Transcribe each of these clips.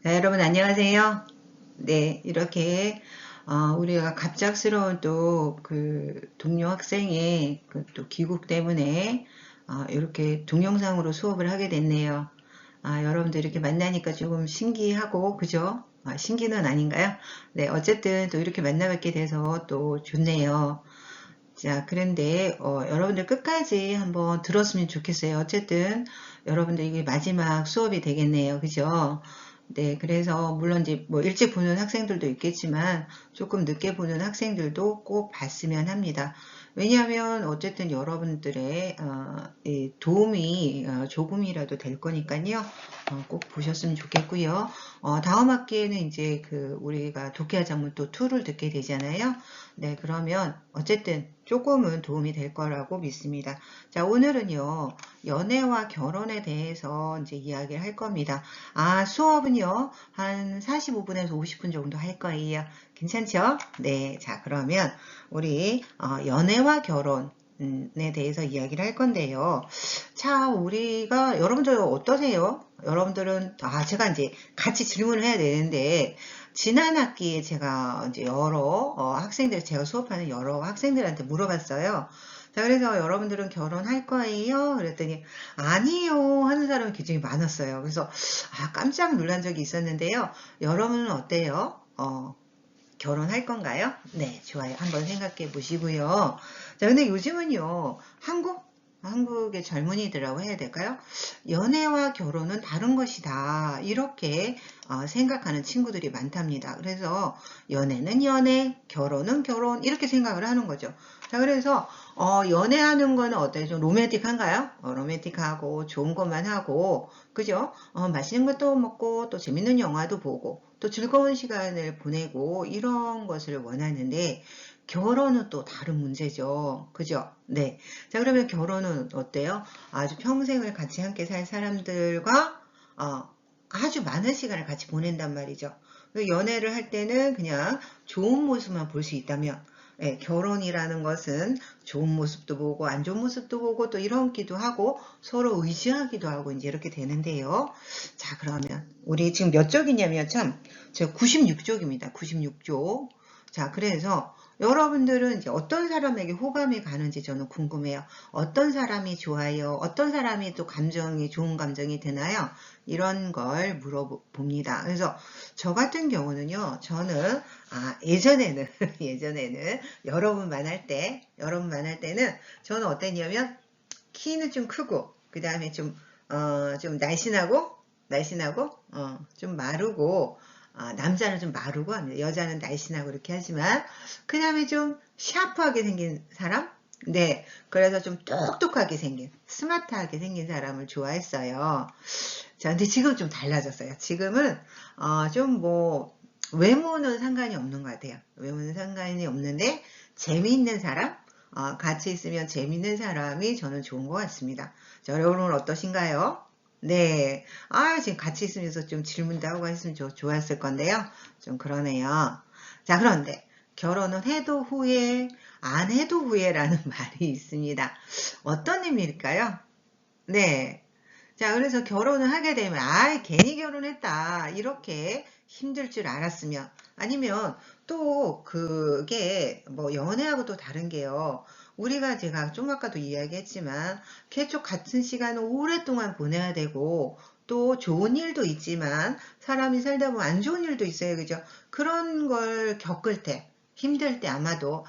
자, 여러분 안녕하세요. 네, 이렇게 우리가 갑작스러운 또 그 동료 학생의 그 또 귀국 때문에 이렇게 동영상으로 수업을 하게 됐네요. 여러분들 이렇게 만나니까 조금 신기하고 그죠? 신기는 아닌가요? 네, 어쨌든 또 이렇게 만나뵙게 돼서 또 좋네요. 자, 그런데 여러분들 끝까지 한번 들었으면 좋겠어요. 어쨌든 여러분들 이게 마지막 수업이 되겠네요. 그죠? 네, 그래서 물론 이제 뭐 일찍 보는 학생들도 있겠지만 조금 늦게 보는 학생들도 꼭 봤으면 합니다. 왜냐하면 어쨌든 여러분들의 이 도움이 조금이라도 될 거니까요. 꼭 보셨으면 좋겠고요. 다음 학기에는 이제 그 우리가 독해야 작문 또 2를 듣게 되잖아요. 네, 그러면 어쨌든 조금은 도움이 될 거라고 믿습니다. 자, 오늘은요, 연애와 결혼에 대해서 이제 이야기를 할 겁니다. 수업은요, 한 45분에서 50분 정도 할 거예요. 괜찮죠? 네, 자, 그러면 우리 연애와 결혼에 대해서 이야기를 할 건데요. 자, 우리가 여러분들 어떠세요? 여러분들은 제가 이제 같이 질문을 해야 되는데 지난 학기에 제가 이제 여러 학생들 제가 수업하는 여러 학생들한테 물어봤어요. 자, 그래서 여러분들은 결혼할 거예요? 그랬더니 아니요 하는 사람이 굉장히 많았어요. 그래서 깜짝 놀란 적이 있었는데요. 여러분은 어때요? 결혼할 건가요? 네, 좋아요. 한번 생각해 보시고요. 자, 근데 요즘은요, 한국의 젊은이들이라고 해야 될까요? 연애와 결혼은 다른 것이다. 이렇게 생각하는 친구들이 많답니다. 그래서 연애는 연애, 결혼은 결혼, 이렇게 생각을 하는 거죠. 자, 그래서 연애하는 거는 어때요? 좀 로맨틱한가요? 로맨틱하고 좋은 것만 하고, 그죠? 맛있는 것도 먹고, 또 재밌는 영화도 보고, 또 즐거운 시간을 보내고, 이런 것을 원하는데, 결혼은 또 다른 문제죠. 그죠? 네. 자, 그러면 결혼은 어때요? 아주 평생을 같이 함께 살 사람들과, 아주 많은 시간을 같이 보낸단 말이죠. 연애를 할 때는 그냥 좋은 모습만 볼 수 있다면, 예, 결혼이라는 것은 좋은 모습도 보고 안 좋은 모습도 보고 또 이런기도 하고 서로 의지하기도 하고 이제 이렇게 되는데요. 자, 그러면 우리 지금 몇 쪽이냐면 참 제가 96쪽입니다. 96쪽. 자, 그래서 여러분들은 이제 어떤 사람에게 호감이 가는지 저는 궁금해요. 어떤 사람이 좋아요? 어떤 사람이 또 감정이 좋은 감정이 드나요? 이런 걸 물어봅니다. 그래서 저 같은 경우는요. 저는 예전에는 예전에는 여러분 만날 때는 저는 어땠냐면 키는 좀 크고 그 다음에 좀 날씬하고 좀 마르고 남자는 좀 마르고 합니다. 여자는 날씬하고 이렇게 하지만 그 다음에 좀 샤프하게 생긴 사람 네, 그래서 좀 똑똑하게 생긴 스마트하게 생긴 사람을 좋아했어요. 자, 근데 지금 좀 달라졌어요. 지금은 좀 뭐 외모는 상관이 없는 것 같아요. 외모는 상관이 없는데 재미있는 사람, 같이 있으면 재미있는 사람이 저는 좋은 것 같습니다. 자, 여러분은 어떠신가요? 네. 지금 같이 있으면서 좀 질문도 하고 했으면 좋았을 건데요. 좀 그러네요. 자, 그런데 결혼은 해도 후회, 안 해도 후회라는 말이 있습니다. 어떤 의미일까요? 네. 자, 그래서 결혼을 하게 되면, 괜히 결혼했다. 이렇게 힘들 줄 알았으면. 아니면 또 그게 뭐 연애하고 또 다른 게요. 우리가 제가 좀 아까도 이야기했지만, 계속 같은 시간을 오랫동안 보내야 되고, 또 좋은 일도 있지만, 사람이 살다 보면 안 좋은 일도 있어요. 그죠? 그런 걸 겪을 때, 힘들 때 아마도,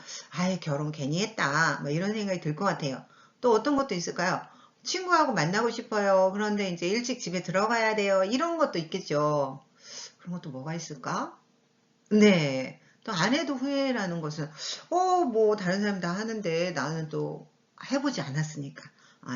결혼 괜히 했다. 뭐 이런 생각이 들 것 같아요. 또 어떤 것도 있을까요? 친구하고 만나고 싶어요. 그런데 이제 일찍 집에 들어가야 돼요. 이런 것도 있겠죠. 그런 것도 뭐가 있을까? 네. 또 안 해도 후회라는 것은, 뭐, 다른 사람 다 하는데 나는 또 해보지 않았으니까.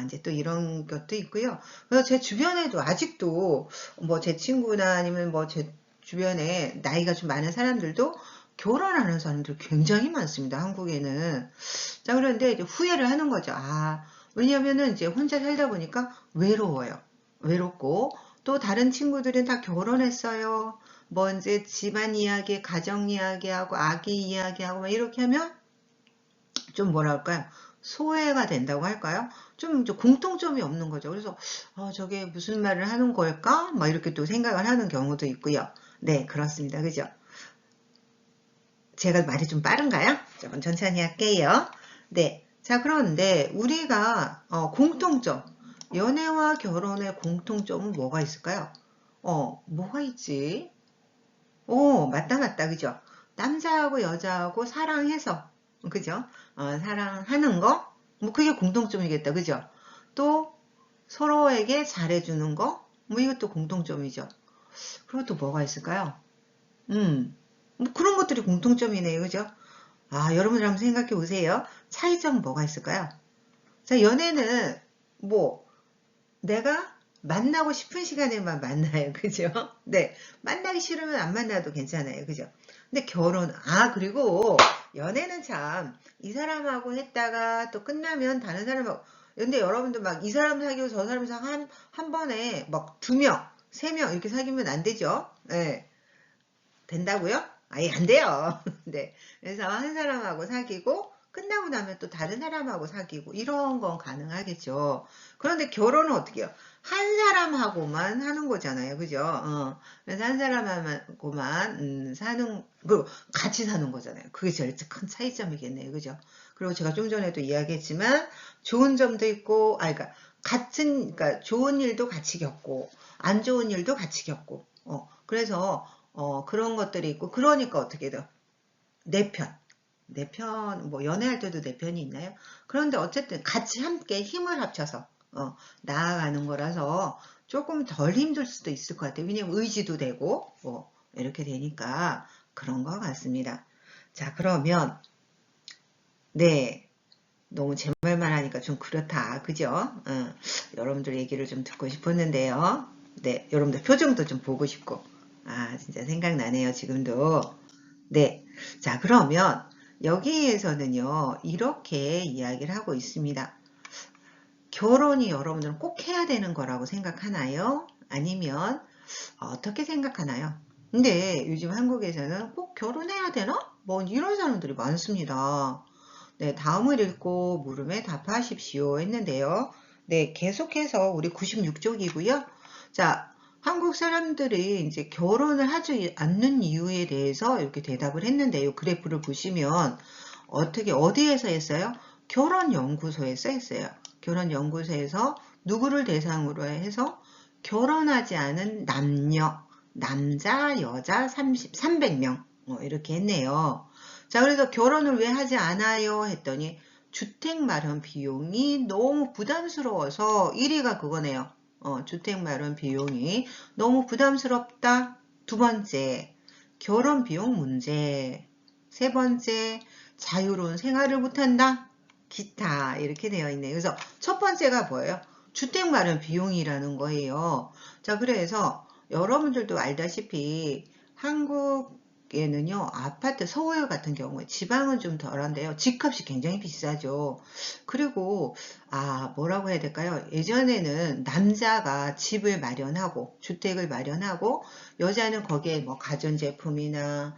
이제 또 이런 것도 있고요. 그래서 제 주변에도 아직도 뭐 제 친구나 아니면 뭐 제 주변에 나이가 좀 많은 사람들도 결혼하는 사람들 굉장히 많습니다. 한국에는. 자, 그런데 이제 후회를 하는 거죠. 왜냐면은 이제 혼자 살다 보니까 외로워요. 외롭고, 또 다른 친구들은 다 결혼했어요. 뭐 이제 집안 이야기, 가정 이야기하고 아기 이야기하고 막 이렇게 하면 좀 뭐랄까요? 소외가 된다고 할까요? 좀 공통점이 없는 거죠. 그래서 저게 무슨 말을 하는 걸까? 막 이렇게 또 생각을 하는 경우도 있고요. 네, 그렇습니다. 그죠? 제가 말이 좀 빠른가요? 조금 천천히 할게요. 네. 자, 그런데 우리가 공통점, 연애와 결혼의 공통점은 뭐가 있을까요? 뭐가 있지? 맞다, 맞다, 그죠? 남자하고 여자하고 사랑해서, 그죠? 사랑하는 거? 뭐, 그게 공통점이겠다, 그죠? 또, 서로에게 잘해주는 거? 뭐, 이것도 공통점이죠. 그리고 또 뭐가 있을까요? 뭐 그런 것들이 공통점이네요, 그죠? 여러분들 한번 생각해 보세요. 차이점 뭐가 있을까요? 자, 연애는, 뭐, 내가 만나고 싶은 시간에만 만나요. 그죠? 네. 만나기 싫으면 안 만나도 괜찮아요. 그죠? 근데 그리고 연애는 참, 이 사람하고 했다가 또 끝나면 다른 사람하고, 근데 여러분들 막 이 사람 사귀고 저 사람 사귀고 한 번에 막 2명, 3명 이렇게 사귀면 안 되죠? 네. 된다고요? 아예 안 돼요. 네. 그래서 한 사람하고 사귀고 끝나고 나면 또 다른 사람하고 사귀고 이런 건 가능하겠죠. 그런데 결혼은 어떻게 해요? 한 사람하고만 하는 거잖아요. 그죠? 그래서 한 사람하고만 같이 사는 거잖아요. 그게 제일 큰 차이점이겠네요. 그죠? 그리고 제가 좀 전에도 이야기했지만 좋은 점도 있고, 그러니까 좋은 일도 같이 겪고 안 좋은 일도 같이 겪고, 그래서 그런 것들이 있고, 그러니까 어떻게 돼요? 내 편, 뭐, 연애할 때도 내 편이 있나요? 그런데 어쨌든 같이 함께 힘을 합쳐서, 나아가는 거라서 조금 덜 힘들 수도 있을 것 같아요. 왜냐면 의지도 되고, 이렇게 되니까 그런 것 같습니다. 자, 그러면, 네. 너무 제 말만 하니까 좀 그렇다. 그죠? 여러분들 얘기를 좀 듣고 싶었는데요. 네. 여러분들 표정도 좀 보고 싶고. 진짜 생각나네요. 지금도. 네. 자, 그러면 여기에서는요, 이렇게 이야기를 하고 있습니다. 결혼이 여러분들은 꼭 해야 되는 거라고 생각하나요? 아니면 어떻게 생각하나요? 근데 요즘 한국에서는 꼭 결혼해야 되나? 뭐 이런 사람들이 많습니다. 네, 다음을 읽고 물음에 답하십시오 했는데요. 네, 계속해서 우리 96쪽이고요. 자, 한국 사람들이 이제 결혼을 하지 않는 이유에 대해서 이렇게 대답을 했는데요. 그래프를 보시면 어디에서 했어요? 결혼연구소에서 했어요. 결혼연구소에서 누구를 대상으로 해서 결혼하지 않은 남자, 여자 300명 이렇게 했네요. 자, 그래서 결혼을 왜 하지 않아요? 했더니 주택 마련 비용이 너무 부담스러워서 1위가 그거네요. 주택 마련 비용이 너무 부담스럽다. 2번째, 결혼 비용 문제. 3번째, 자유로운 생활을 못한다. 기타 이렇게 되어 있네요. 그래서 첫 번째가 뭐예요? 주택 마련 비용이라는 거예요. 자, 그래서 여러분들도 알다시피 한국에는요, 아파트, 서울 같은 경우에 지방은 좀 덜한데요. 집값이 굉장히 비싸죠. 그리고, 뭐라고 해야 될까요? 예전에는 남자가 집을 마련하고, 주택을 마련하고, 여자는 거기에 뭐 가전제품이나,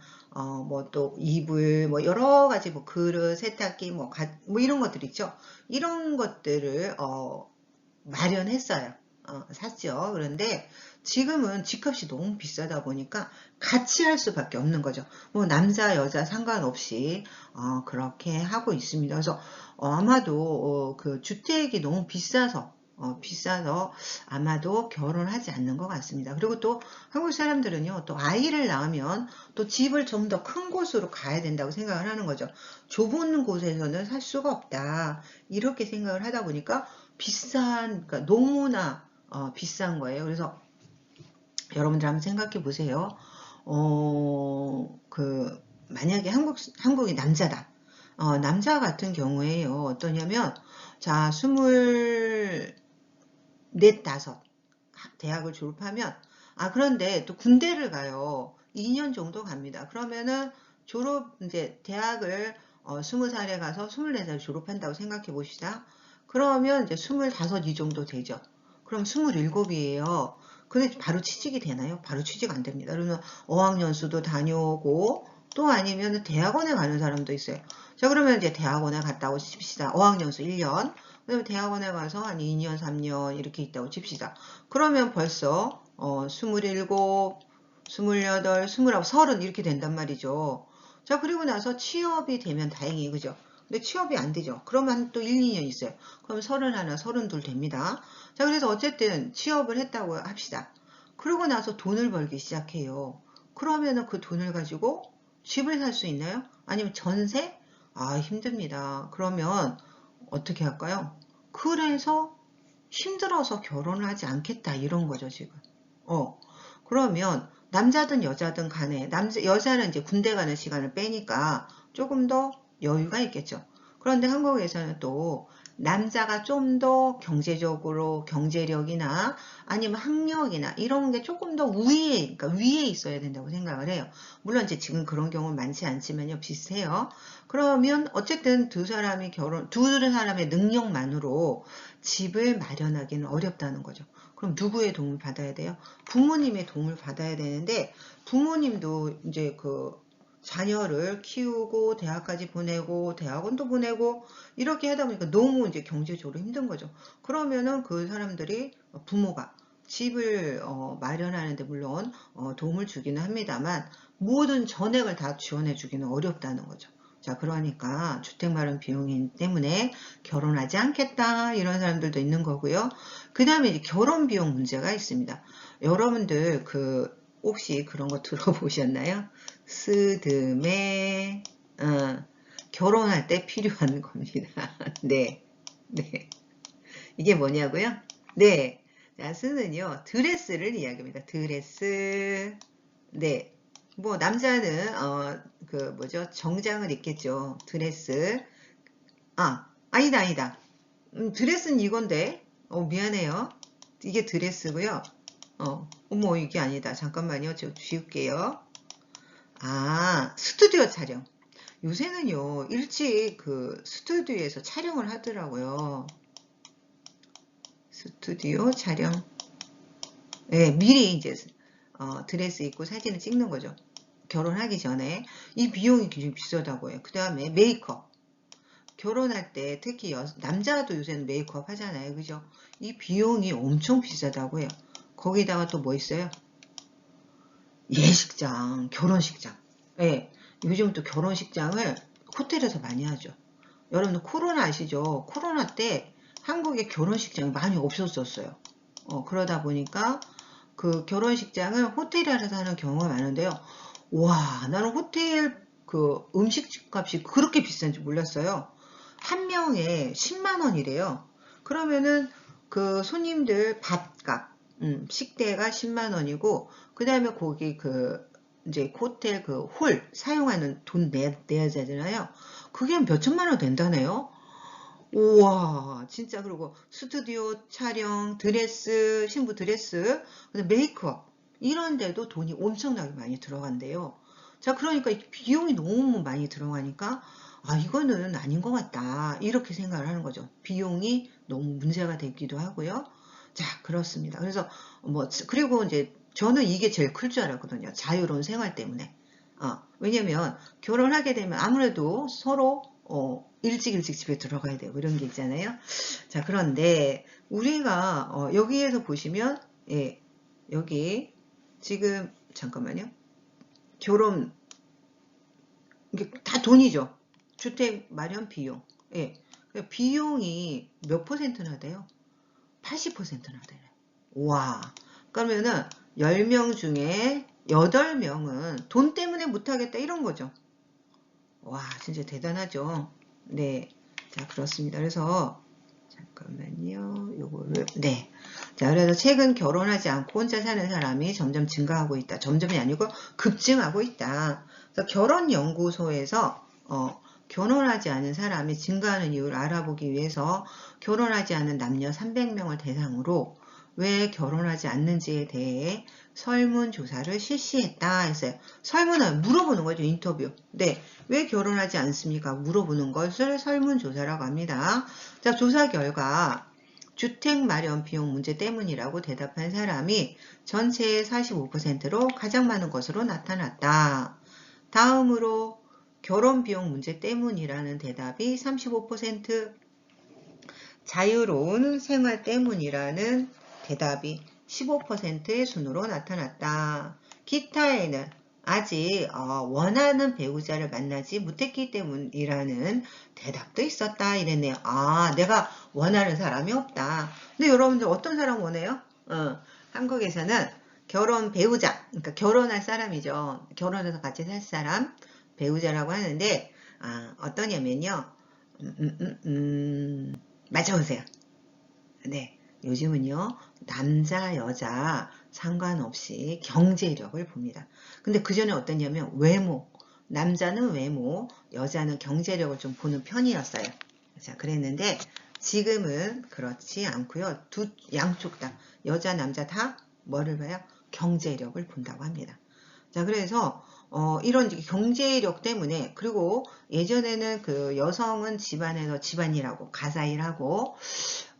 뭐 또 이불, 뭐 여러 가지 뭐 그릇, 세탁기, 뭐 이런 것들 있죠. 이런 것들을, 마련했어요. 샀죠. 그런데 지금은 집값이 너무 비싸다 보니까 같이 할 수밖에 없는 거죠. 뭐 남자 여자 상관없이 그렇게 하고 있습니다. 그래서 아마도 그 주택이 너무 비싸서 아마도 결혼하지 않는 것 같습니다. 그리고 또 한국 사람들은요, 또 아이를 낳으면 또 집을 좀 더 큰 곳으로 가야 된다고 생각을 하는 거죠. 좁은 곳에서는 살 수가 없다. 이렇게 생각을 하다 보니까 그러니까 너무나 비싼 거예요. 그래서 여러분들 한번 생각해 보세요. 만약에 한국이 남자다. 남자 같은 경우에요. 어떠냐면, 자, 24, 5 대학을 졸업하면, 그런데 또 군대를 가요. 2년 정도 갑니다. 그러면은 이제 대학을 20살에 가서 24살 졸업한다고 생각해 봅시다. 그러면 이제 25 이 정도 되죠. 그럼 27이에요. 근데 바로 취직이 되나요? 바로 취직 안 됩니다. 그러면 어학연수도 다녀오고 또 아니면 대학원에 가는 사람도 있어요. 자, 그러면 이제 대학원에 갔다고 칩시다. 어학연수 1년. 그다음에 대학원에 가서 한 2년, 3년 이렇게 있다고 칩시다. 그러면 벌써 27, 28, 29, 30 이렇게 된단 말이죠. 자, 그리고 나서 취업이 되면 다행히 그죠? 근데 취업이 안 되죠. 그러면 또 1, 2년 있어요. 그럼 31, 32 됩니다. 자, 그래서 어쨌든 취업을 했다고 합시다. 그러고 나서 돈을 벌기 시작해요. 그러면은 그 돈을 가지고 집을 살 수 있나요? 아니면 전세? 아, 힘듭니다. 그러면 어떻게 할까요? 그래서 힘들어서 결혼을 하지 않겠다 이런 거죠, 지금. 그러면 남자든 여자든 간에 여자는 이제 군대 가는 시간을 빼니까 조금 더 여유가 있겠죠. 그런데 한국에서는 또 남자가 좀 더 경제적으로 경제력이나 아니면 학력이나 이런 게 조금 더 그러니까 위에 있어야 된다고 생각을 해요. 물론 이제 지금 그런 경우는 많지 않지만요, 비슷해요. 그러면 어쨌든 두 사람의 능력만으로 집을 마련하기는 어렵다는 거죠. 그럼 누구의 도움을 받아야 돼요? 부모님의 도움을 받아야 되는데 부모님도 이제 그 자녀를 키우고 대학까지 보내고 대학원도 보내고 이렇게 하다 보니까 너무 이제 경제적으로 힘든 거죠. 그러면은 그 사람들이 부모가 집을 마련하는데 물론 도움을 주기는 합니다만 모든 전액을 다 지원해 주기는 어렵다는 거죠. 자, 그러니까 주택 마련 비용 때문에 결혼하지 않겠다 이런 사람들도 있는 거고요. 그 다음에 이제 결혼 비용 문제가 있습니다. 여러분들 혹시 그런 거 들어보셨나요? 스드메 결혼할 때 필요한 겁니다. 네, 네. 이게 뭐냐고요? 네, 자, 스는요 드레스를 이야기합니다. 드레스. 네, 뭐 남자는 정장을 입겠죠. 드레스. 아니다. 드레스는 이건데. 미안해요. 이게 드레스고요. 어머, 이게 아니다. 잠깐만요. 저 지울게요. 스튜디오 촬영. 요새는요, 일찍 스튜디오에서 촬영을 하더라고요. 스튜디오 촬영. 네, 미리 이제, 드레스 입고 사진을 찍는 거죠. 결혼하기 전에. 이 비용이 굉장히 비싸다고 해요. 그 다음에 메이크업. 결혼할 때 특히 남자도 요새는 메이크업 하잖아요. 그죠? 이 비용이 엄청 비싸다고 해요. 거기다가 또 뭐 있어요? 예식장, 결혼식장. 네, 요즘 또 결혼식장을 호텔에서 많이 하죠. 여러분들 코로나 아시죠? 코로나 때 한국에 결혼식장이 많이 없었었어요. 그러다 보니까 그 결혼식장을 호텔에서 하는 경우가 많은데요. 와, 나는 호텔 음식 값이 그렇게 비싼지 몰랐어요. 한 명에 10만 원이래요. 그러면은 그 손님들 밥값, 식대가 10만 원이고, 그 다음에 거기 이제 호텔 홀 사용하는 돈 내야 되잖아요. 그게 몇 천만 원 된다네요. 우와, 진짜. 그리고 스튜디오 촬영, 드레스, 신부 드레스, 메이크업 이런 데도 돈이 엄청나게 많이 들어간대요. 자, 그러니까 비용이 너무 많이 들어가니까 이거는 아닌 것 같다 이렇게 생각을 하는 거죠. 비용이 너무 문제가 되기도 하고요. 자, 그렇습니다. 그래서 그리고 이제 저는 이게 제일 클 줄 알았거든요. 자유로운 생활 때문에. 왜냐면 결혼하게 되면 아무래도 서로 일찍 집에 들어가야 되고 이런 게 있잖아요. 자, 그런데 우리가 여기에서 보시면 여기 지금 잠깐만요. 결혼 이게 다 돈이죠. 주택 마련 비용. 비용이 몇 퍼센트나 돼요? 80%나 돼요. 와, 그러면은 10명 중에 8명은 돈 때문에 못하겠다 이런 거죠. 와, 진짜 대단하죠. 네, 자, 그렇습니다. 그래서 잠깐만요. 요거를 자, 그래서 최근 결혼하지 않고 혼자 사는 사람이 점점 증가하고 있다. 점점이 아니고 급증하고 있다. 그래서 결혼연구소에서 결혼하지 않은 사람이 증가하는 이유를 알아보기 위해서 결혼하지 않은 남녀 300명을 대상으로 왜 결혼하지 않는지에 대해 설문조사를 실시했다 했어요. 설문을 물어보는 거죠. 인터뷰. 네, 왜 결혼하지 않습니까? 물어보는 것을 설문조사라고 합니다. 자, 조사 결과 주택 마련 비용 문제 때문이라고 대답한 사람이 전체의 45%로 가장 많은 것으로 나타났다. 다음으로 결혼 비용 문제 때문이라는 대답이 35%, 자유로운 생활 때문이라는 대답이 15%의 순으로 나타났다. 기타에는 아직 원하는 배우자를 만나지 못했기 때문이라는 대답도 있었다 이랬네요. 아, 내가 원하는 사람이 없다. 근데 여러분들 어떤 사람 원해요? 한국에서는 결혼 배우자, 그러니까 결혼할 사람이죠. 결혼해서 같이 살 사람, 배우자라고 하는데 어떠냐면요. 맞춰보세요. 네, 요즘은요, 남자, 여자 상관없이 경제력을 봅니다. 근데 그전에 어떠냐면 외모, 남자는 외모, 여자는 경제력을 좀 보는 편이었어요. 자, 그랬는데 지금은 그렇지 않고요. 양쪽 다, 여자, 남자 다 뭐를 봐요? 경제력을 본다고 합니다. 자, 그래서 이런 경제력 때문에, 그리고 예전에는 그 여성은 집안에서 집안일하고 가사일하고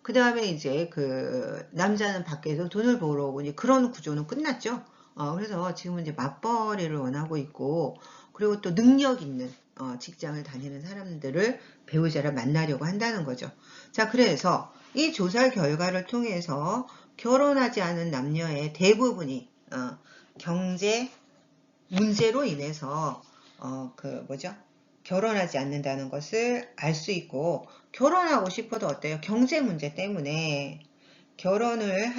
그 다음에 이제 그 남자는 밖에서 돈을 벌어 오고 이제 그런 구조는 끝났죠. 그래서 지금은 이제 맞벌이를 원하고 있고, 그리고 또 능력 있는 직장을 다니는 사람들을 배우자를 만나려고 한다는 거죠. 자, 그래서 이 조사 결과를 통해서 결혼하지 않은 남녀의 대부분이 경제 문제로 인해서 결혼하지 않는다는 것을 알 수 있고, 결혼하고 싶어도 어때요? 경제 문제 때문에 결혼을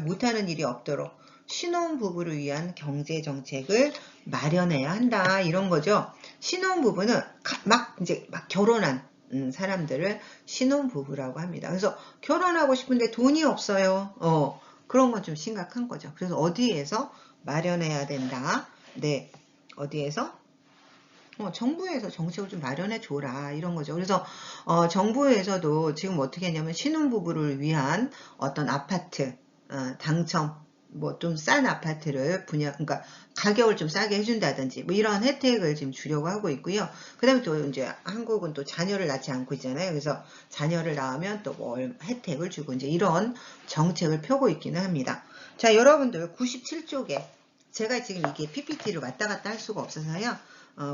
못하는 일이 없도록 신혼부부를 위한 경제 정책을 마련해야 한다 이런 거죠. 신혼부부는 막 결혼한 사람들을 신혼부부라고 합니다. 그래서 결혼하고 싶은데 돈이 없어요. 그런 건 좀 심각한 거죠. 그래서 어디에서 마련해야 된다. 네, 어디에서? 정부에서 정책을 좀 마련해 줘라 이런 거죠. 그래서 정부에서도 지금 어떻게 했냐면 신혼부부를 위한 어떤 아파트 당첨, 뭐 좀 싼 아파트를 그러니까 가격을 좀 싸게 해준다든지 뭐 이런 혜택을 지금 주려고 하고 있고요. 그다음에 또 이제 한국은 또 자녀를 낳지 않고 있잖아요. 그래서 자녀를 낳으면 또 뭐 혜택을 주고 이제 이런 정책을 펴고 있기는 합니다. 자, 여러분들 97쪽에 제가 지금 이게 PPT를 왔다 갔다 할 수가 없어서요.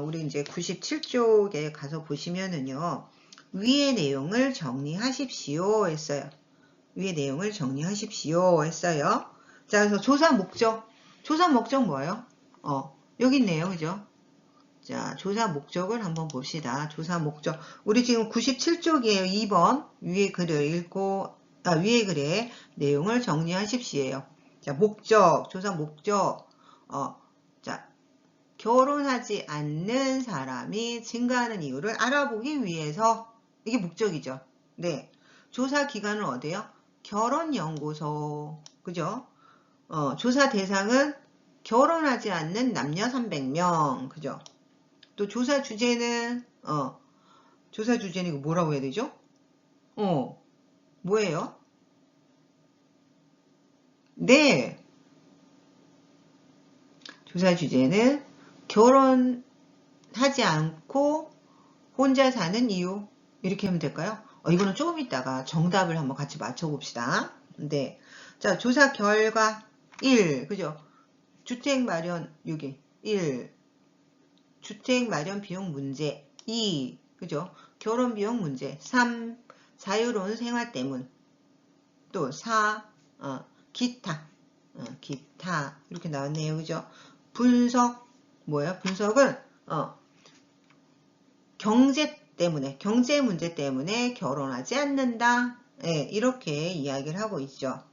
우리 이제 97쪽에 가서 보시면은요. 위의 내용을 정리하십시오 했어요. 위의 내용을 정리하십시오 했어요. 자, 그래서 조사 목적. 조사 목적 뭐예요? 여기 있네요. 그죠? 자, 조사 목적을 한번 봅시다. 조사 목적. 우리 지금 97쪽이에요. 2번. 위의 글을 읽고, 위의 글의 내용을 정리하십시오예요. 자, 목적. 조사 목적. 자, 결혼하지 않는 사람이 증가하는 이유를 알아보기 위해서, 이게 목적이죠. 네. 조사 기관은 어디요? 결혼연구소. 그죠? 조사 대상은 결혼하지 않는 남녀 300명. 그죠? 또 조사 주제는, 이거 뭐라고 해야 되죠? 뭐예요? 네. 조사 주제는 결혼하지 않고 혼자 사는 이유. 이렇게 하면 될까요? 이거는 조금 있다가 정답을 한번 같이 맞춰봅시다. 네. 자, 조사 결과 1. 그죠? 주택 마련 6일. 1. 주택 마련 비용 문제. 2. 그죠? 결혼 비용 문제. 3. 자유로운 생활 때문. 또 4. 기타. 기타. 이렇게 나왔네요. 그죠? 분석. 뭐예요? 분석은 경제 문제 때문에 결혼하지 않는다. 네, 이렇게 이야기를 하고 있죠.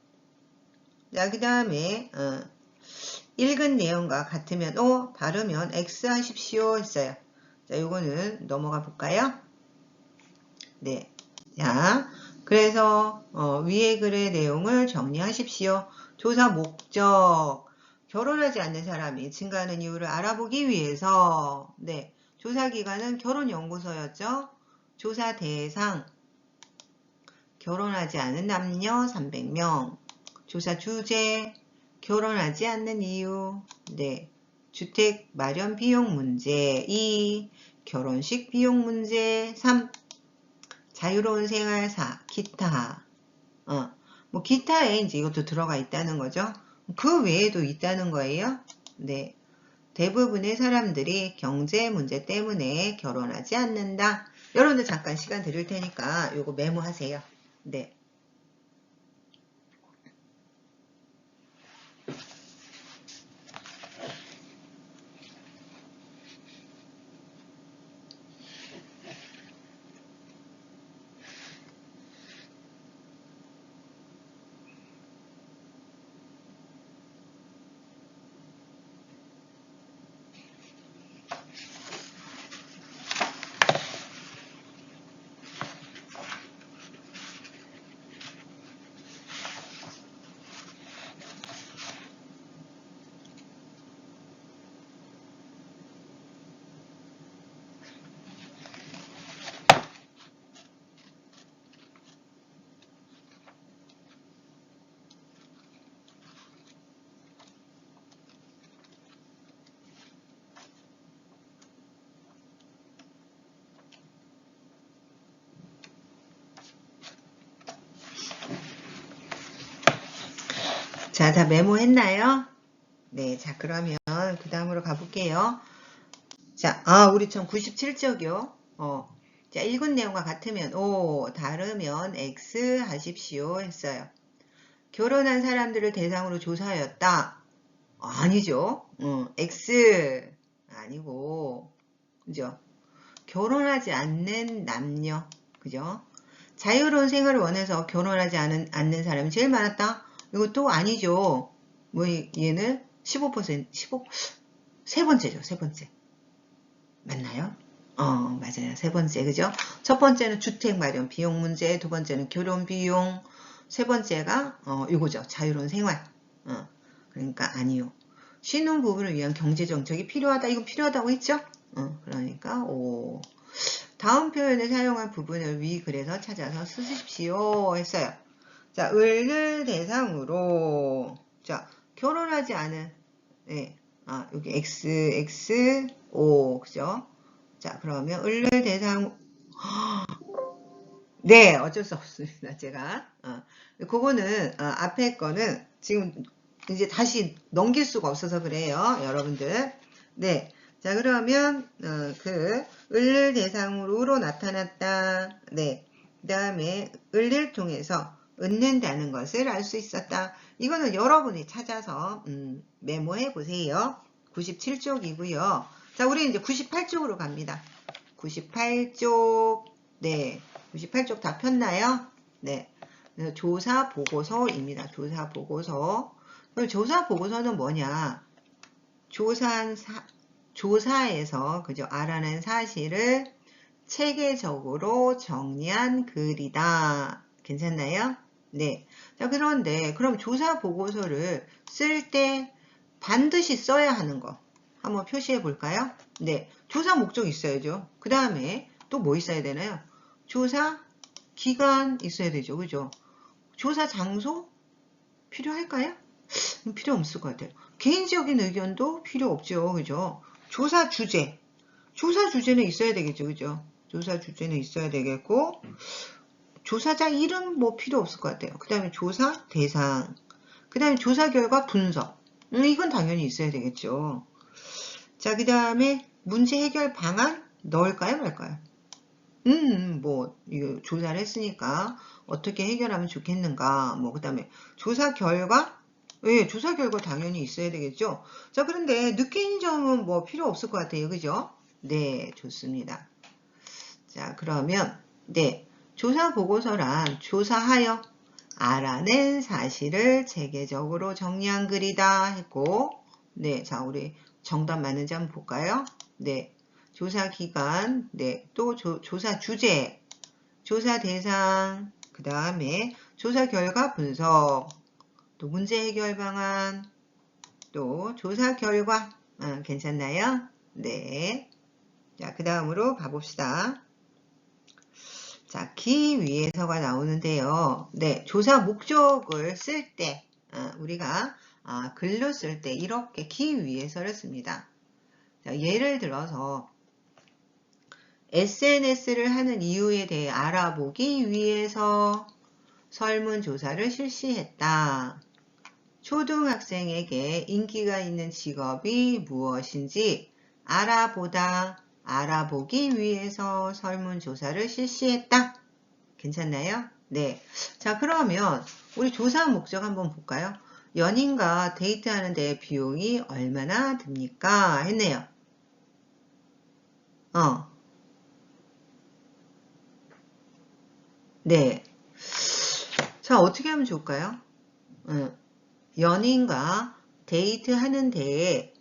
자, 그 다음에 읽은 내용과 같으면 O, 다르면 X 하십시오 했어요. 자, 요거는 넘어가 볼까요? 네. 자, 그래서 위의 글의 내용을 정리하십시오. 조사 목적. 결혼하지 않는 사람이 증가하는 이유를 알아보기 위해서. 네. 조사 기관은 결혼연구소였죠. 조사 대상. 결혼하지 않은 남녀 300명. 조사 주제. 결혼하지 않는 이유. 네. 주택 마련 비용 문제. 2. 결혼식 비용 문제. 3. 자유로운 생활. 4. 기타. 뭐 기타에 이제 이것도 들어가 있다는 거죠. 그 외에도 있다는 거예요. 네. 대부분의 사람들이 경제 문제 때문에 결혼하지 않는다. 여러분들 잠깐 시간 드릴 테니까 요거 메모하세요. 네. 자, 다 메모했나요? 네, 자, 그러면 그 다음으로 가볼게요. 자, 우리 전 97쪽이요. 자, 읽은 내용과 같으면 O, 다르면 X 하십시오 했어요. 결혼한 사람들을 대상으로 조사하였다. 아니죠. X 아니고, 그죠? 결혼하지 않는 남녀, 그죠? 자유로운 생활을 원해서 결혼하지 않는 사람이 제일 많았다. 이것도 아니죠. 뭐 얘는 15%, 세 번째죠. 세 번째. 맞나요? 맞아요. 세 번째, 그죠? 첫 번째는 주택 마련 비용 문제, 두 번째는 결혼 비용, 세 번째가 이거죠. 자유로운 생활. 그러니까 아니요. 신혼 부부를 위한 경제 정책이 필요하다. 이건 필요하다고 했죠? 그러니까 오. 다음 표현을 사용한 부분을 위 글에서 찾아서 쓰십시오 했어요. 자, 을을 대상으로 자, 결혼하지 않은 네. 여기 X, O 그죠? 자, 그러면 을을 대상 네, 어쩔 수 없습니다. 제가 그거는 앞에 거는 지금 이제 다시 넘길 수가 없어서 그래요. 여러분들. 네. 자, 그러면 그 을을 대상으로 나타났다. 네. 그 다음에 을을 통해서 얻는다는 것을 알 수 있었다. 이거는 여러분이 찾아서 메모해 보세요. 97쪽이고요. 자, 우리 이제 98쪽으로 갑니다. 98쪽. 네. 98쪽 다 폈나요? 네. 조사 보고서입니다. 조사 보고서. 그럼 조사 보고서는 뭐냐? 조사에서 그죠? 알아낸 사실을 체계적으로 정리한 글이다. 괜찮나요? 네. 자, 그런데 그럼 조사 보고서를 쓸 때 반드시 써야 하는 거 한번 표시해 볼까요? 네. 조사 목적 있어야죠. 그 다음에 또 뭐 있어야 되나요? 조사 기간 있어야 되죠. 그죠? 조사 장소 필요할까요? 필요 없을 것 같아요. 개인적인 의견도 필요 없죠. 그죠? 조사 주제. 조사 주제는 있어야 되겠죠. 그죠? 조사 주제는 있어야 되겠고, 조사자 이름 뭐 필요 없을 것 같아요. 그 다음에 조사 대상. 그 다음에 조사 결과 분석. 이건 당연히 있어야 되겠죠. 자, 그 다음에 문제 해결 방안 넣을까요? 말까요? 뭐, 이거 조사를 했으니까 어떻게 해결하면 좋겠는가. 뭐, 그 다음에 조사 결과? 예, 조사 결과 당연히 있어야 되겠죠. 자, 그런데 느낀 점은 뭐 필요 없을 것 같아요. 그죠? 네, 좋습니다. 자, 그러면, 네. 조사 보고서란 조사하여 알아낸 사실을 체계적으로 정리한 글이다 했고, 네. 자, 우리 정답 맞는지 한번 볼까요? 네. 조사 기간, 네. 또 조사 주제, 조사 대상, 그 다음에 조사 결과 분석, 또 문제 해결 방안, 또 조사 결과, 괜찮나요? 네. 자, 그 다음으로 가봅시다. 자, 기 위에서가 나오는데요. 네, 조사 목적을 쓸 때, 우리가 글로 쓸 때 이렇게 기 위에서를 씁니다. 자, 예를 들어서 SNS를 하는 이유에 대해 알아보기 위해서 설문조사를 실시했다. 초등학생에게 인기가 있는 직업이 무엇인지 알아보기 위해서 설문조사를 실시했다. 괜찮나요? 네. 자, 그러면 우리 조사 목적 한번 볼까요? 연인과 데이트하는데 비용이 얼마나 듭니까? 했네요. 네. 자, 어떻게 하면 좋을까요? 연인과 데이트하는 데에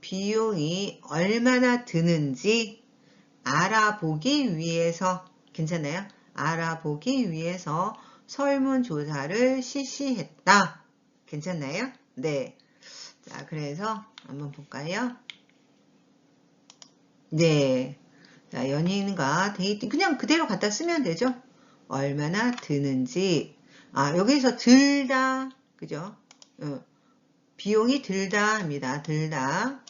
비용이 얼마나 드는지 알아보기 위해서, 괜찮나요? 알아보기 위해서 설문조사를 실시했다. 괜찮나요? 네. 자, 그래서 한번 볼까요? 네. 자, 연인과 데이트, 그냥 그대로 갖다 쓰면 되죠? 얼마나 드는지. 여기서 들다, 그죠? 비용이 들다 합니다. 들다.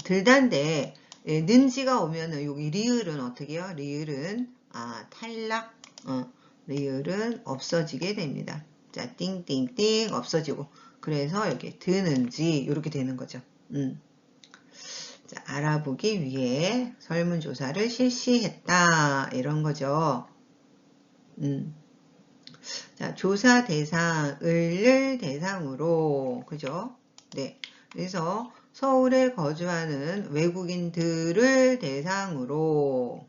들다인데, 예, 는지가 오면은 여기 리을은 어떻게 해요? 리을은, 탈락. 리을은 없어지게 됩니다. 자, 띵띵띵 없어지고. 그래서 여기 드는지, 이렇게 되는 거죠. 자, 알아보기 위해 설문조사를 실시했다. 이런 거죠. 자, 조사 대상, 을 대상으로, 그죠? 네. 그래서 서울에 거주하는 외국인들을 대상으로,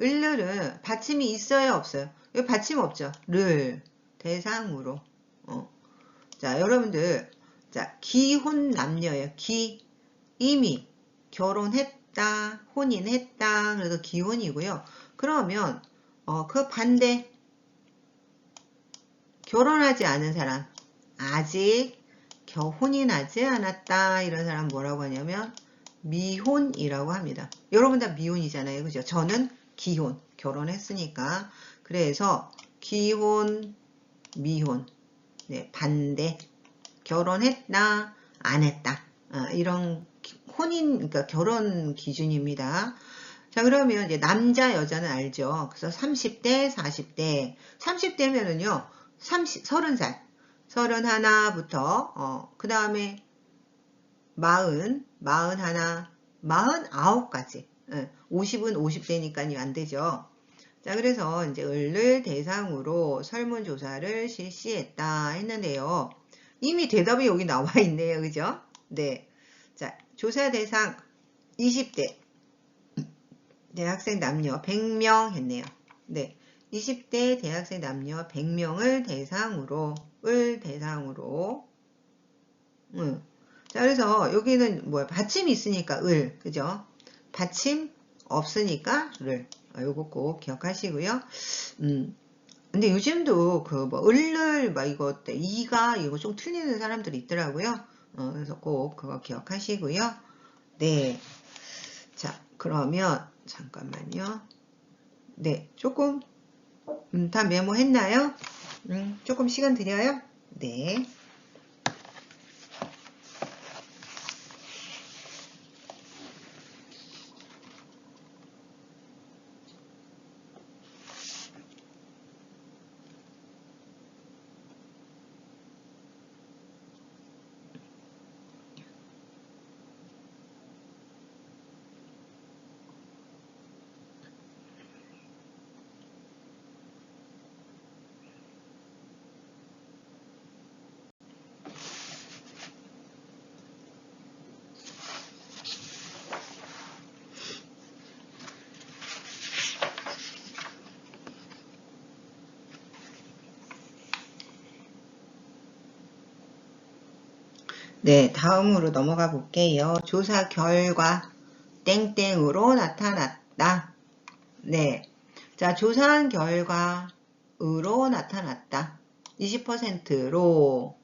을은 받침이 있어요, 없어요? 여기 받침 없죠? 를 대상으로. 자, 여러분들, 자, 기혼 남녀예요. 이미 결혼했다, 혼인했다, 그래서 기혼이고요. 그러면, 그 반대, 결혼하지 않은 사람, 아직 혼인하지 않았다, 이런 사람 뭐라고 하냐면 미혼이라고 합니다. 여러분 다 미혼이잖아요, 그죠? 저는 기혼, 결혼했으니까. 그래서 기혼, 미혼, 네, 반대, 결혼했다, 안 했다, 이런 그러니까 결혼 기준입니다. 자, 그러면 이제 남자, 여자는 알죠? 그래서 30대, 40대, 30대면은요, 30살, 31부터, 그 다음에 40, 41, 49까지. 50은 50대니까요, 안 되죠. 자, 그래서 이제 을을 대상으로 설문조사를 실시했다 했는데요. 이미 대답이 여기 나와 있네요. 그죠? 네. 자, 조사 대상 20대. 대학생 남녀 100명 했네요. 네. 20대 대학생 남녀 100명을 대상으로, 자, 그래서 여기는 뭐야? 받침이 있으니까 그죠? 받침 없으니까 요거 꼭 기억하시고요. 근데 요즘도 을을 이거 좀 틀리는 사람들이 있더라고요. 그래서 꼭 그거 기억하시고요. 네. 자, 그러면 잠깐만요. 네, 조금 다 메모했나요? 조금 시간 드려요? 네. 네, 다음으로 넘어가 볼게요. 조사 결과 땡땡으로 나타났다. 네, 자, 조사한 결과으로 나타났다. 20%로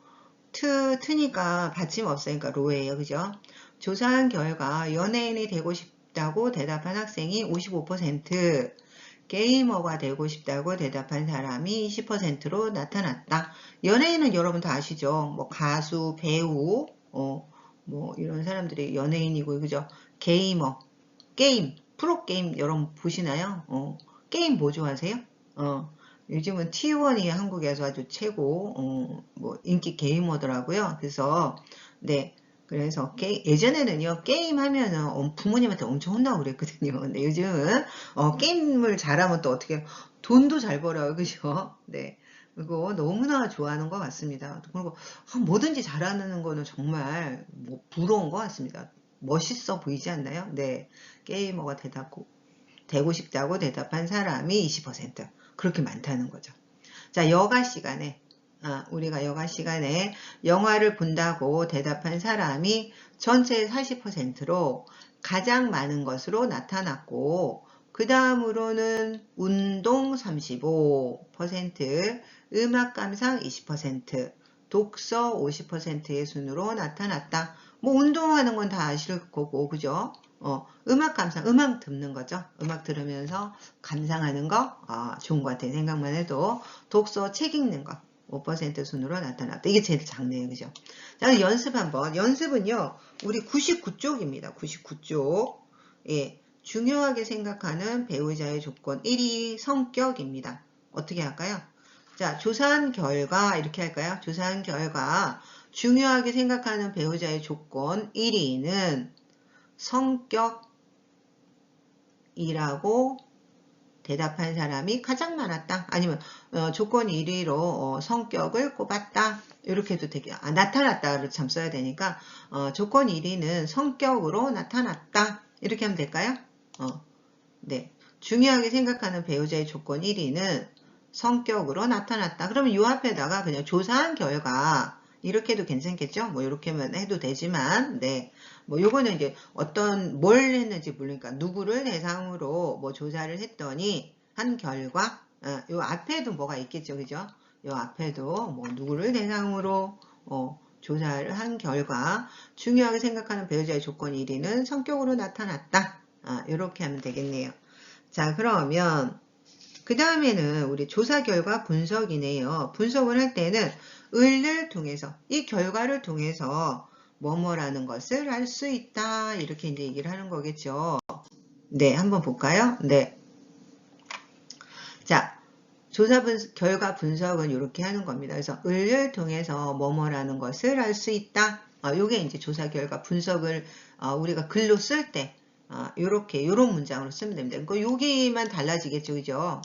트니까 받침 없으니까 로예요. 그죠? 조사한 결과 연예인이 되고 싶다고 대답한 학생이 55%, 게이머가 되고 싶다고 대답한 사람이 20%로 나타났다. 연예인은 여러분 다 아시죠? 뭐 가수, 배우, 뭐 이런 사람들이 연예인이고, 그죠? 게이머, 게임, 프로게임 여러분 보시나요? 게임 뭐 좋아하세요? 요즘은 T1이 한국에서 아주 최고 뭐 인기 게이머더라고요. 그래서 네. 그래서 예전에는요 게임 하면은 부모님한테 엄청 혼나고 그랬거든요. 근데 요즘은 게임을 잘하면 또 어떻게 돈도 잘 벌어요, 그죠? 네. 그리고 너무나 좋아하는 것 같습니다. 그리고 뭐든지 잘하는 거는 정말 뭐 부러운 것 같습니다. 멋있어 보이지 않나요? 네. 게이머가 되고 싶다고 대답한 사람이 20%. 그렇게 많다는 거죠. 자, 우리가 여가 시간에 영화를 본다고 대답한 사람이 전체의 40%로 가장 많은 것으로 나타났고, 그 다음으로는 운동 35%, 음악 감상 20%, 독서 50%의 순으로 나타났다. 뭐 운동하는 건 다 아실 거고, 그죠? 음악 감상, 음악 듣는 거죠. 음악 들으면서 감상하는 거, 좋은 것 같아요. 생각만 해도. 독서, 책 읽는 거, 5% 순으로 나타났다. 이게 제일 작네요. 그죠? 자, 연습 한번. 연습은요, 우리 99쪽입니다. 99쪽. 예. 중요하게 생각하는 배우자의 조건 1위 성격입니다. 어떻게 할까요? 자, 조사한 결과, 이렇게 할까요? 조사한 결과, 중요하게 생각하는 배우자의 조건 1위는 성격이라고 대답한 사람이 가장 많았다. 아니면 조건 1위로 성격을 꼽았다. 이렇게 해도 되게 나타났다를 참 써야 되니까 조건 1위는 성격으로 나타났다. 이렇게 하면 될까요? 네. 중요하게 생각하는 배우자의 조건 1위는 성격으로 나타났다. 그러면 이 앞에다가 그냥 조사한 결과 이렇게 해도 괜찮겠죠? 뭐 이렇게만 해도 되지만 네. 뭐 요거는 이제 뭘 했는지 모르니까 누구를 대상으로 뭐 조사를 했더니 한 결과 요 앞에도 뭐가 있겠죠. 그죠? 요 앞에도 뭐 누구를 대상으로 조사를 한 결과 중요하게 생각하는 배우자의 조건 1위는 성격으로 나타났다. 이렇게 하면 되겠네요. 자, 그러면 그 다음에는 우리 조사 결과 분석이네요. 분석을 할 때는 을을 통해서 이 결과를 통해서 뭐뭐라는 것을 알 수 있다. 이렇게 이제 얘기를 하는 거겠죠. 네, 한번 볼까요? 네. 자, 결과 분석은 이렇게 하는 겁니다. 그래서 을을 통해서 뭐뭐라는 것을 알 수 있다. 요게 이제 조사 결과 분석을 우리가 글로 쓸 때 요런 문장으로 쓰면 됩니다. 그러니까 여기만 달라지겠죠. 그죠?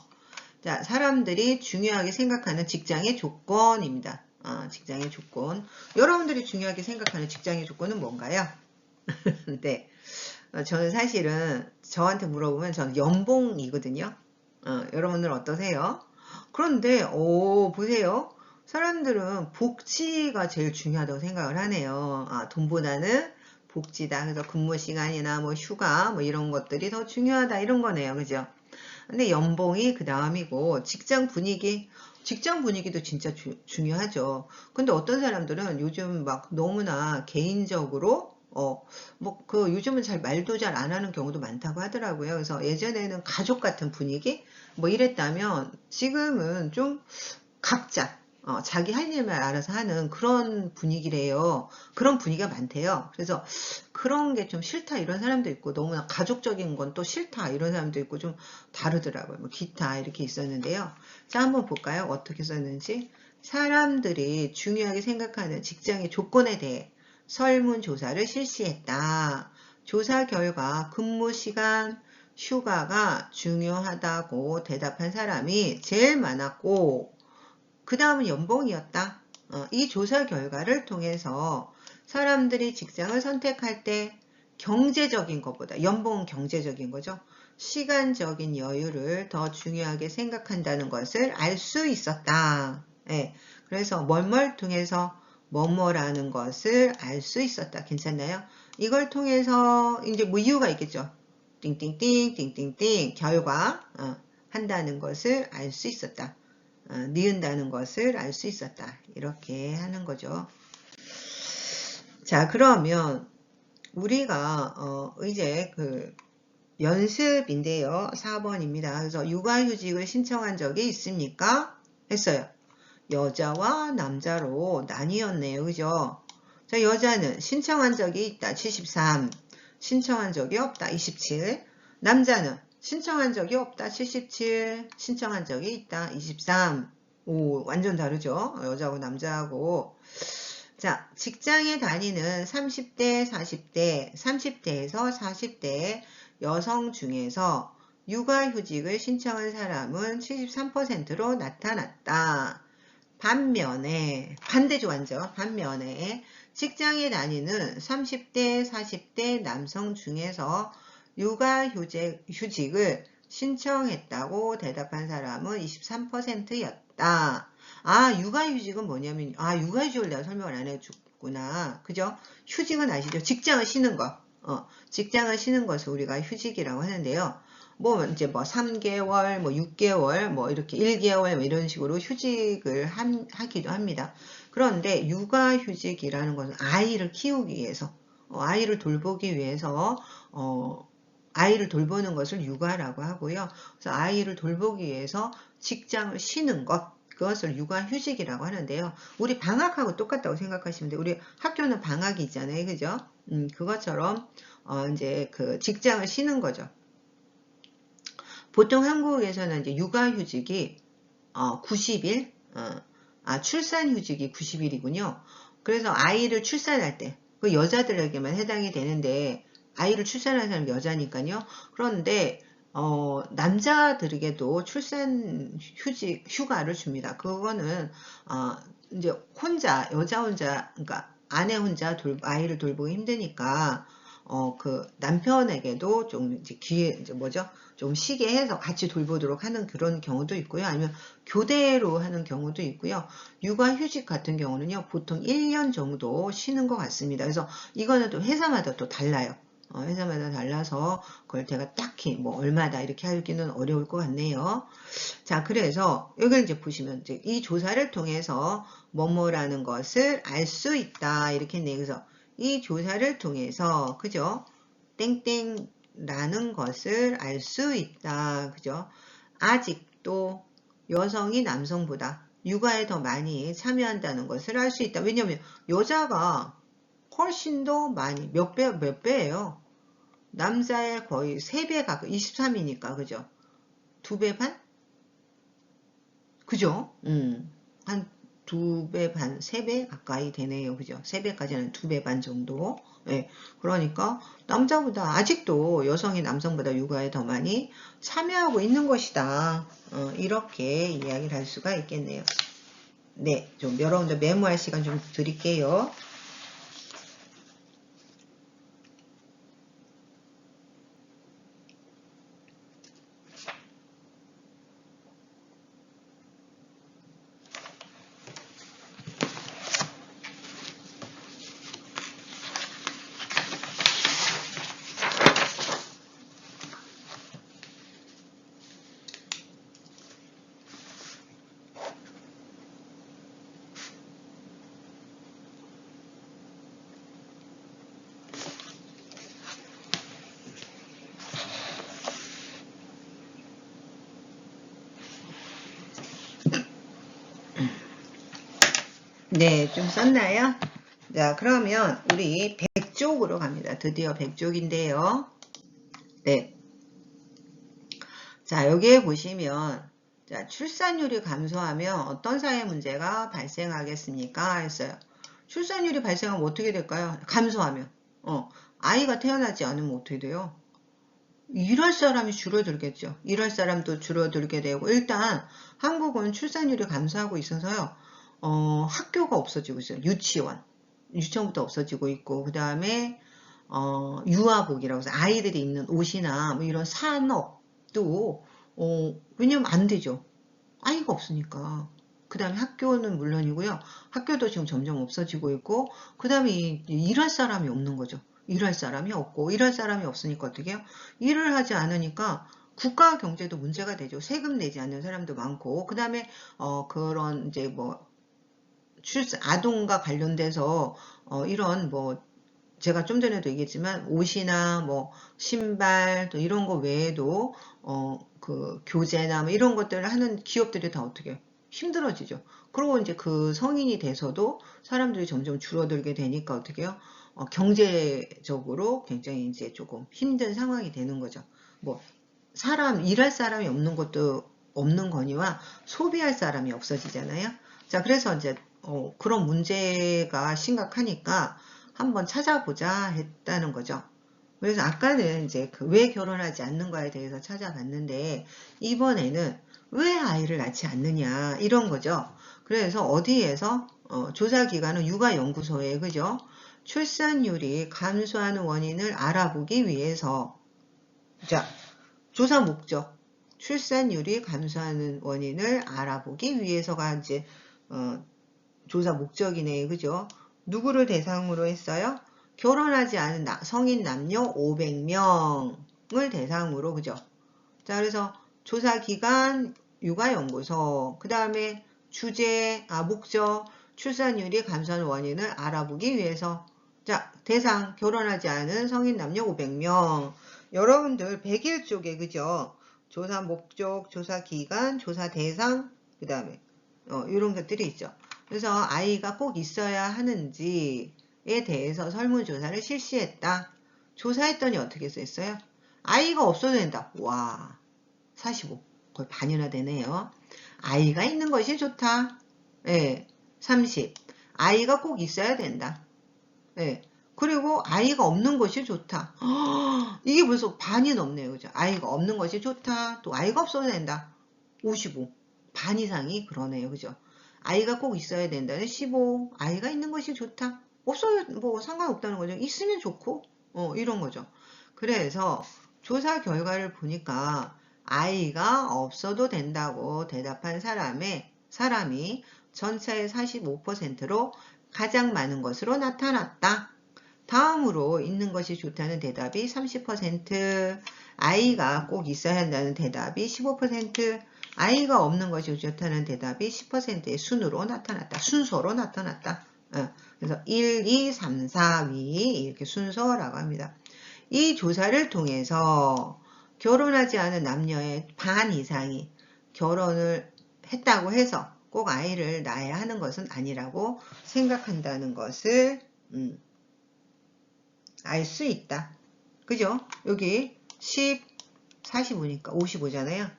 자, 사람들이 중요하게 생각하는 직장의 조건입니다. 직장의 조건. 여러분들이 중요하게 생각하는 직장의 조건은 뭔가요? 네. 저는 사실은 저한테 물어보면 저는 연봉이거든요. 여러분들 어떠세요? 그런데, 보세요. 사람들은 복지가 제일 중요하다고 생각을 하네요. 돈보다는 복지다. 그래서 근무 시간이나 뭐 휴가 뭐 이런 것들이 더 중요하다. 이런 거네요. 그죠? 근데 연봉이 그 다음이고 직장 분위기도 진짜 중요하죠. 근데 어떤 사람들은 요즘 막 너무나 개인적으로 요즘은 말도 잘 안 하는 경우도 많다고 하더라고요. 그래서 예전에는 가족 같은 분위기 뭐 이랬다면 지금은 좀 각자 자기 할 일만 알아서 하는 그런 분위기래요. 그런 분위기가 많대요. 그래서 그런 게 좀 싫다 이런 사람도 있고 너무나 가족적인 건 또 싫다 이런 사람도 있고 좀 다르더라고요. 뭐 기타 이렇게 있었는데요. 자, 한번 볼까요? 어떻게 썼는지. 사람들이 중요하게 생각하는 직장의 조건에 대해 설문조사를 실시했다. 조사 결과 근무 시간, 휴가가 중요하다고 대답한 사람이 제일 많았고 그 다음은 연봉이었다. 이 조사 결과를 통해서 사람들이 직장을 선택할 때 경제적인 것보다 연봉은 경제적인 거죠. 시간적인 여유를 더 중요하게 생각한다는 것을 알 수 있었다. 네, 그래서 뭘뭘 통해서 뭐뭐라는 것을 알 수 있었다. 괜찮나요? 이걸 통해서 이제 뭐 이유가 있겠죠. 띵띵띵 띵띵띵 결과 한다는 것을 알 수 있었다. 니은다는 것을 알 수 있었다. 이렇게 하는 거죠. 자, 그러면 우리가 이제 연습인데요. 4번입니다. 그래서 육아휴직을 신청한 적이 있습니까? 했어요. 여자와 남자로 나뉘었네요. 그죠? 자, 여자는 신청한 적이 있다. 73. 신청한 적이 없다. 27. 남자는 신청한 적이 없다. 77. 신청한 적이 있다. 23. 오, 완전 다르죠? 여자하고 남자하고. 자, 직장에 다니는 30대, 40대, 30대에서 40대 여성 중에서 육아휴직을 신청한 사람은 73%로 나타났다. 반면에, 반대죠, 완전. 반면에, 직장에 다니는 30대, 40대 남성 중에서 육아휴직을 신청했다고 대답한 사람은 23%였다. 아, 육아휴직은 뭐냐면, 아, 육아휴직을 내가 설명을 안 해줬구나. 그죠? 휴직은 아시죠? 직장을 쉬는 거. 직장을 쉬는 것을 우리가 휴직이라고 하는데요. 뭐 이제 뭐 3개월, 뭐 6개월, 뭐 이렇게 1개월 뭐 이런 식으로 휴직을 하기도 합니다. 그런데 육아휴직이라는 것은 아이를 키우기 위해서, 아이를 돌보기 위해서, 아이를 돌보는 것을 육아라고 하고요. 그래서 아이를 돌보기 위해서 직장을 쉬는 것, 그것을 육아휴직이라고 하는데요. 우리 방학하고 똑같다고 생각하시면 돼요. 우리 학교는 방학이 있잖아요. 그죠? 그것처럼, 이제 그 직장을 쉬는 거죠. 보통 한국에서는 이제 육아휴직이 90일, 출산휴직이 90일이군요. 그래서 아이를 출산할 때, 그 여자들에게만 해당이 되는데, 아이를 출산하는 사람이 여자니까요. 그런데, 남자들에게도 출산 휴가를 줍니다. 그거는, 이제 혼자, 여자 혼자, 그러니까 아내 혼자 아이를 돌보기 힘드니까, 그 남편에게도 좀 이제 이제 뭐죠? 좀 쉬게 해서 같이 돌보도록 하는 그런 경우도 있고요. 아니면 교대로 하는 경우도 있고요. 육아휴직 같은 경우는요, 보통 1년 정도 쉬는 것 같습니다. 그래서 이거는 또 회사마다 또 달라요. 회사마다 달라서 그걸 제가 딱히 뭐 얼마다 이렇게 하기는 어려울 것 같네요. 자, 그래서 여기를 이제 보시면 이제 이 조사를 통해서 뭐뭐라는 것을 알 수 있다 이렇게 했네요. 그래서 이 조사를 통해서 그죠? 땡땡라는 것을 알 수 있다. 그죠? 아직도 여성이 남성보다 육아에 더 많이 참여한다는 것을 알 수 있다. 왜냐하면 여자가 훨씬 더 많이 몇 배예요. 남자의 거의 3배 가까이 23이니까 그죠? 2배 반? 그죠? 한 2배 반, 3배 가까이 되네요. 그죠? 3배까지는 2배 반 정도. 네. 그러니까 남자보다 아직도 여성이 남성보다 육아에 더 많이 참여하고 있는 것이다. 이렇게 이야기를 할 수가 있겠네요. 네, 좀 여러분들 메모할 시간 좀 드릴게요. 네, 좀 썼나요? 자, 그러면 우리 100쪽으로 갑니다. 드디어 100쪽인데요. 네. 자, 여기에 보시면 자, 출산율이 감소하면 어떤 사회 문제가 발생하겠습니까? 했어요. 출산율이 발생하면 어떻게 될까요? 감소하면. 아이가 태어나지 않으면 어떻게 돼요? 일할 사람이 줄어들겠죠. 일할 사람도 줄어들게 되고 일단 한국은 출산율이 감소하고 있어서요. 학교가 없어지고 있어요. 유치원부터 없어지고 있고 그 다음에 유아복이라고 해서 아이들이 입는 옷이나 뭐 이런 산업도 왜냐면 안 되죠. 아이가 없으니까. 그 다음에 학교는 물론이고요. 학교도 지금 점점 없어지고 있고 그 다음에 일할 사람이 없는 거죠. 일할 사람이 없고 일할 사람이 없으니까 어떻게 해요? 일을 하지 않으니까 국가 경제도 문제가 되죠. 세금 내지 않는 사람도 많고 그 다음에 그런 이제 뭐 아동과 관련돼서 이런 뭐 제가 좀 전에도 얘기했지만 옷이나 뭐 신발 또 이런 거 외에도 그 교재나 뭐 이런 것들을 하는 기업들이 다 어떻게 힘들어지죠. 그리고 이제 그 성인이 돼서도 사람들이 점점 줄어들게 되니까 어떻게 해요? 경제적으로 굉장히 이제 조금 힘든 상황이 되는 거죠. 뭐 일할 사람이 없는 것도 없는 거니와 소비할 사람이 없어지잖아요. 자, 그래서 이제 그런 문제가 심각하니까 한번 찾아보자 했다는 거죠. 그래서 아까는 이제 왜 결혼하지 않는 거에 대해서 찾아봤는데 이번에는 왜 아이를 낳지 않느냐 이런 거죠. 그래서 어디에서 조사 기관은 육아연구소에 그죠? 출산율이 감소하는 원인을 알아보기 위해서 자 조사 목적 출산율이 감소하는 원인을 알아보기 위해서가 이제 조사 목적이네요. 그죠? 누구를 대상으로 했어요? 결혼하지 않은 성인 남녀 500명을 대상으로 그죠? 자, 그래서 조사 기간 육아연구소 그 다음에 주제 목적 출산율이 감소하는 원인을 알아보기 위해서 자 대상 결혼하지 않은 성인 남녀 500명 여러분들 100일 쪽에 그죠? 조사 목적, 조사 기간, 조사 대상 그 다음에 이런 것들이 있죠. 그래서 아이가 꼭 있어야 하는지에 대해서 설문조사를 실시했다. 조사했더니 어떻게 썼어요? 아이가 없어도 된다. 와, 45. 거의 반이나 되네요. 아이가 있는 것이 좋다. 예, 30. 아이가 꼭 있어야 된다. 예, 그리고 아이가 없는 것이 좋다. 이게 벌써 반이 넘네요. 그죠? 아이가 없는 것이 좋다. 또 아이가 없어도 된다. 55. 반 이상이 그러네요. 그죠? 아이가 꼭 있어야 된다는 15. 아이가 있는 것이 좋다. 없어도 뭐 상관없다는 거죠. 있으면 좋고 이런 거죠. 그래서 조사 결과를 보니까 아이가 없어도 된다고 대답한 사람이 전체의 45%로 가장 많은 것으로 나타났다. 다음으로 있는 것이 좋다는 대답이 30%, 아이가 꼭 있어야 한다는 대답이 15%, 아이가 없는 것이 좋다는 대답이 10%의 순서로 나타났다. 그래서 1, 2, 3, 4위 이렇게 순서라고 합니다. 이 조사를 통해서 결혼하지 않은 남녀의 반 이상이 결혼을 했다고 해서 꼭 아이를 낳아야 하는 것은 아니라고 생각한다는 것을 알 수 있다. 그죠? 여기 10, 45니까 55잖아요.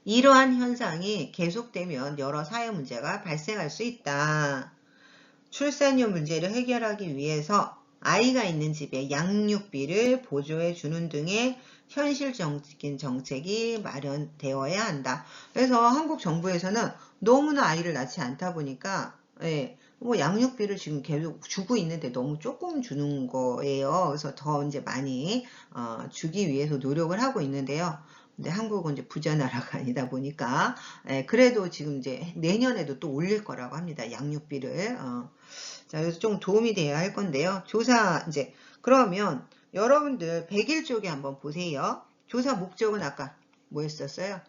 이러한 현상이 계속되면 여러 사회 문제가 발생할 수 있다. 출산율 문제를 해결하기 위해서 아이가 있는 집에 양육비를 보조해 주는 등의 현실적인 정책이 마련되어야 한다. 그래서 한국 정부에서는 너무나 아이를 낳지 않다 보니까 뭐 양육비를 지금 계속 주고 있는데 너무 조금 주는 거예요. 그래서 더 이제 많이 주기 위해서 노력을 하고 있는데요. 근데 한국은 이제 부자 나라가 아니다 보니까 그래도 지금 이제 내년에도 또 올릴 거라고 합니다. 양육비를. 자, 그래서 좀 도움이 돼야 할 건데요. 조사 이제 그러면 여러분들 100일 쪽에 한번 보세요. 조사 목적은 아까 뭐였었어요?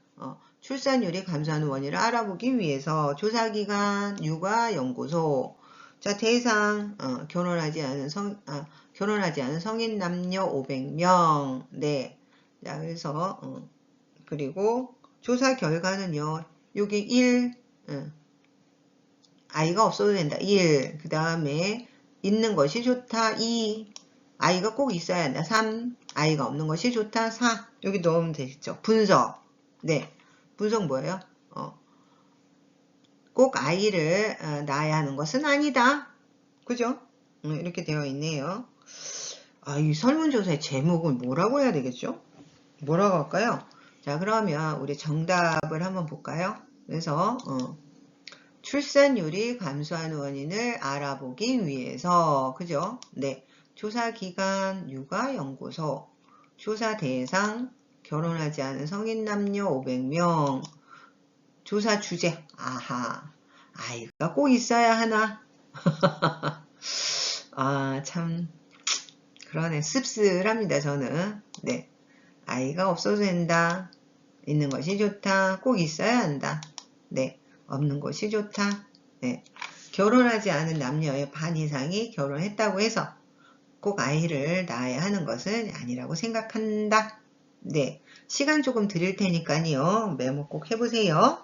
출산율이 감소하는 원인을 알아보기 위해서 조사기관 육아연구소 자 대상 결혼하지 않은 성인 남녀 500명 네. 자 그래서 그리고 조사 결과는요. 여기 1 아이가 없어도 된다. 1. 그 다음에 있는 것이 좋다. 2. 아이가 꼭 있어야 한다. 3. 아이가 없는 것이 좋다. 4. 여기 넣으면 되겠죠. 분석. 네. 분석 뭐예요? 꼭 아이를 낳아야 하는 것은 아니다. 그죠? 이렇게 되어 있네요. 이 설문조사의 제목은 뭐라고 해야 되겠죠? 뭐라고 할까요? 자, 그러면 우리 정답을 한번 볼까요? 그래서 출산율이 감소하는 원인을 알아보기 위해서 그죠? 네. 조사 기간 육아연구소 조사 대상 결혼하지 않은 성인 남녀 500명 조사 주제 아하 아이가 꼭 있어야 하나 참 그러네 씁쓸합니다 저는 네 아이가 없어도 된다 있는 것이 좋다 꼭 있어야 한다 네 없는 것이 좋다 네 결혼하지 않은 남녀의 반 이상이 결혼했다고 해서 꼭 아이를 낳아야 하는 것은 아니라고 생각한다 네 시간 조금 드릴 테니까요 메모 꼭 해보세요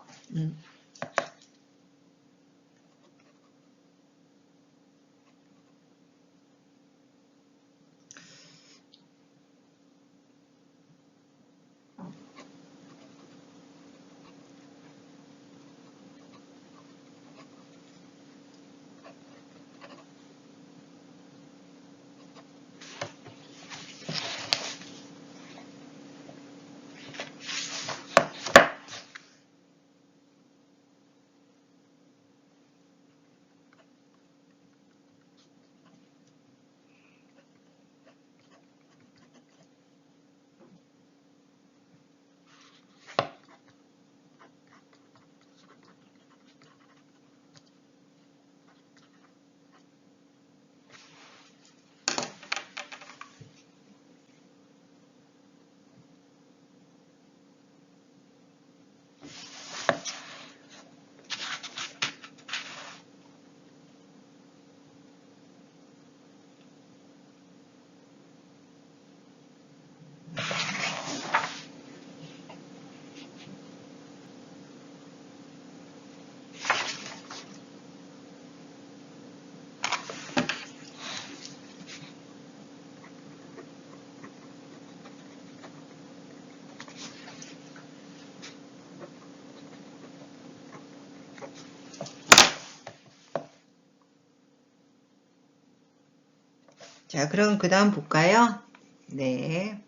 자, 그럼 그 다음 볼까요? 네.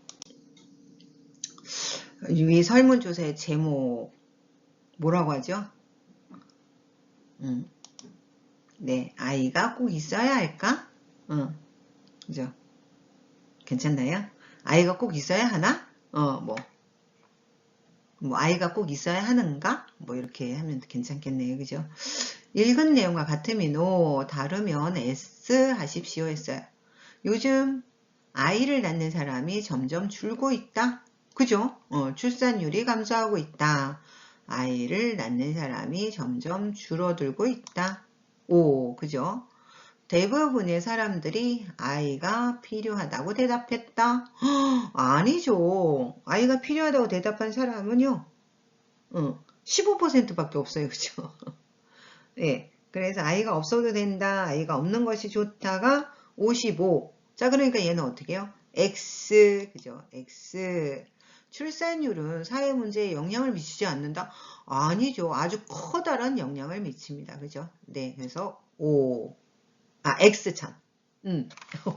이 설문조사의 제목, 뭐라고 하죠? 네, 아이가 꼭 있어야 할까? 그죠? 괜찮나요? 아이가 꼭 있어야 하나? 뭐 아이가 꼭 있어야 하는가? 뭐 이렇게 하면 괜찮겠네요. 그죠? 읽은 내용과 같으면 O, 다르면 S 하십시오 했어요. 요즘 아이를 낳는 사람이 점점 줄고 있다. 그죠? 출산율이 감소하고 있다. 아이를 낳는 사람이 점점 줄어들고 있다. 오, 그죠? 대부분의 사람들이 아이가 필요하다고 대답했다. 아니죠. 아이가 필요하다고 대답한 사람은요, 15%밖에 없어요. 그죠? 예. 그래서 아이가 없어도 된다. 아이가 없는 것이 좋다가 55. 자, 그러니까 얘는 어떻게 해요? X. 그죠? X. 출산율은 사회 문제에 영향을 미치지 않는다? 아니죠. 아주 커다란 영향을 미칩니다. 그죠? 네. 그래서 O. X 참.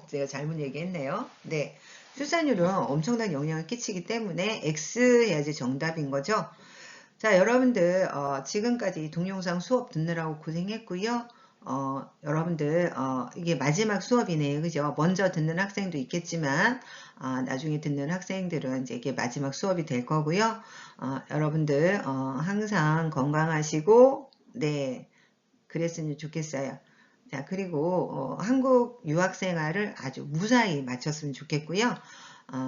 제가 잘못 얘기했네요. 네. 출산율은 엄청난 영향을 끼치기 때문에 X 해야지 정답인 거죠. 자, 여러분들 지금까지 동영상 수업 듣느라고 고생했고요. 여러분들 이게 마지막 수업이네요. 그죠? 먼저 듣는 학생도 있겠지만 나중에 듣는 학생들은 이제 이게 마지막 수업이 될 거고요. 여러분들 항상 건강하시고 네, 그랬으면 좋겠어요. 자, 그리고 한국 유학 생활을 아주 무사히 마쳤으면 좋겠고요.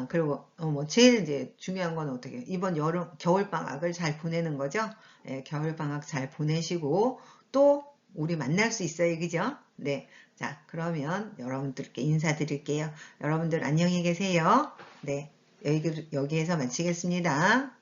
그리고 뭐 제일 이제 중요한 건 어떻게 이번 여름 겨울 방학을 잘 보내는 거죠. 예, 겨울 방학 잘 보내시고 또 우리 만날 수 있어요, 그죠? 네, 자 그러면 여러분들께 인사드릴게요. 여러분들 안녕히 계세요. 네, 여기에서 마치겠습니다.